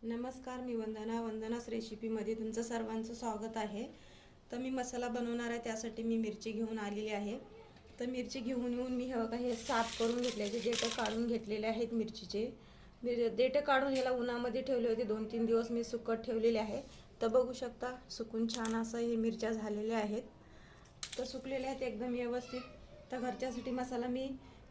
नमस्कार, मी वंदनास रेसिपीमध्ये तुमचं सर्वांचं स्वागत आहे। तर मी मसाला बनवणार आहे, त्यासाठी मी मिरची घेऊन आलेली आहे। तर मिरची घेऊन येऊन मी हे साफ करून घेतल्याचे देठ काढून घेतलेले आहेत। मिरचीचे देठ काढून याला उन्हामध्ये ठेवले होते, 2-3 दिवस मी सुकत ठेवलेले आहे। तर बघू शकता सुकून छान असं हे मिरच्या झालेल्या आहेत। तर सुकलेले आहेत एकदम व्यवस्थित। तर घरच्यासाठी मसाला मी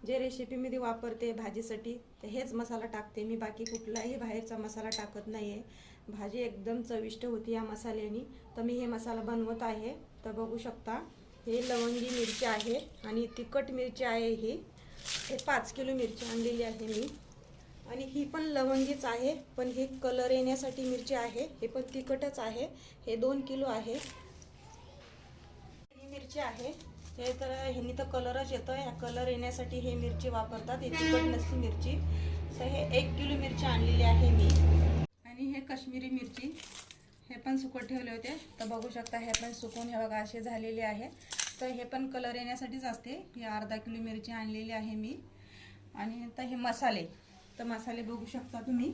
जे रेसिपीमध्ये वापरते भाजीसाठी ते हेच मसाला टाकते मी, बाकी कुठलाही बाहेरचा मसाला टाकत नाही आहे। भाजी एकदम चविष्ट होती या मसाल्याने। तर मी हे मसाला बनवत आहे। तर बघू शकता हे लवंगी मिरची आहे आणि तिखट मिरची आहे। हे 5 किलो मिरची आणलेली आहे मी, आणि ही पण लवंगीच आहे, पण हे कलर येण्यासाठी मिरची आहे। हे पण तिखटच आहे, हे 2 किलो आहे। ही मिरची आहे हे, तर ह्यांनी तर कलरच येतो, ह्या कलर येण्यासाठी हे मिरची वापरतात, हे तिखट नसती मिरची। तर हे 1 किलो मिरची आणलेली आहे मी। आणि हे काश्मीरी मिरची हे पण सुकत ठेवले होते। तर बघू शकता हे पण सुकून हे बघा असे झालेले आहे। तर हे पण कलर येण्यासाठीच असते। हे अर्धा किलो मिरची आणलेली आहे मी। आणि तर हे मसाले, तर मसाले बघू शकता तुम्ही।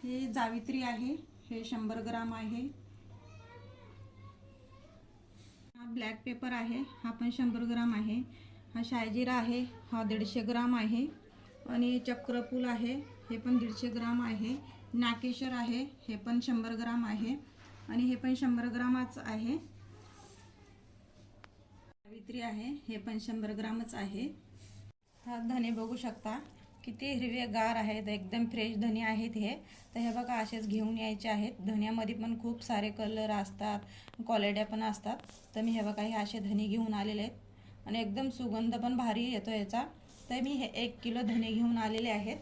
हे जावित्री आहे, हे 100 ग्राम आहे। हा ब्लॅक पेपर आहे, हा पण 100 ग्राम आहे। हा शायजीरा आहे, हा 150 ग्राम आहे। आणि चक्रफूल आहे, हे पण 150 ग्राम आहे। नाकेश्वर आहे, हे पण 100 ग्राम आहे, आणि हे पण 100 ग्रामच आहे। सावित्री आहे, हे पण 100 ग्रामच आहे। हा धने बघू शकता किती हिरवेगार आहेत, एकदम फ्रेश धने आहेत हे। तर हे बघा असेच घेऊन यायचे आहेत। धन्यामध्ये पण खूप सारे कलर असतात, क्वालिट्या पण असतात। तर मी हे बघा हे असे धने घेऊन आलेले आहेत, आणि एकदम सुगंध पण भारी येतो याचा। तर मी हे 1 किलो धने घेऊन आलेले आहेत।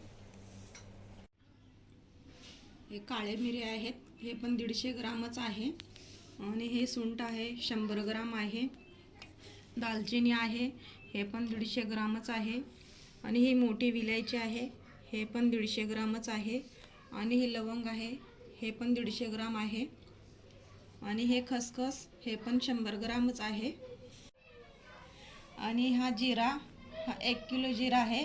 हे काळे मिरे आहेत, हे पण 150 ग्रामच आहे। आणि हे सुंठ आहे, 100 ग्राम आहे। दालचिनी आहे, हे पण 150 ग्रामच आहे। आणि ही मोठी विलायची आहे, हे पण 150 ग्रामच आहे। आणि ही लवंग आहे, हे पण 150 ग्राम आहे। आणि हे खसखस, हे पण 100 ग्रामच आहे। आणि हा जिरा, हा 1 किलो जिरा आहे।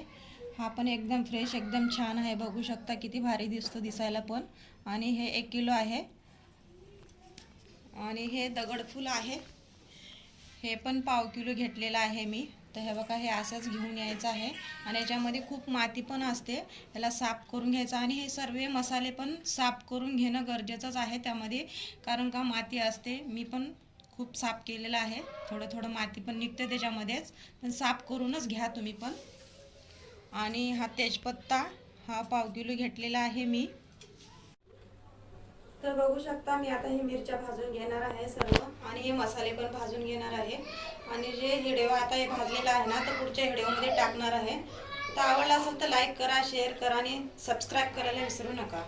हा पण एकदम फ्रेश, एकदम छान आहे, बघू शकता किती भारी दिसतो दिसायला पण। आणि हे 1 किलो आहे। आणि हे दगडफूल आहे, हे पण पाव किलो घेतलेलं आहे मी। तर हे बघा हे असंच घेऊन यायचं आहे, आणि याच्यामध्ये खूप माती पण असते, याला साफ करून घ्यायचं। आणि हे सर्व मसाले पण साफ करून घेणं गरजेचंच आहे त्यामध्ये, कारण का माती असते। मी पण खूप साफ केलेलं आहे, थोडं थोडं माती पण निघते त्याच्यामध्येच, पण साफ करूनच घ्या तुम्ही पण। आणि हा तेजपत्ता, हा पाव किलो घेतलेला आहे मी। तर बघू शकता मी आता ही मिरच्या भाजून घेणार आहे सर्व, आणि हे मसाले पण भाजून घेणार आहे। आणि जे व्हिडिओ आता हे भाजलेला आहे ना, तर पुढच्या व्हिडिओमध्ये टाकणार आहे। तर आवडला असेल तर लाईक करा, शेअर करा, आणि सबस्क्राईब करायला विसरू नका।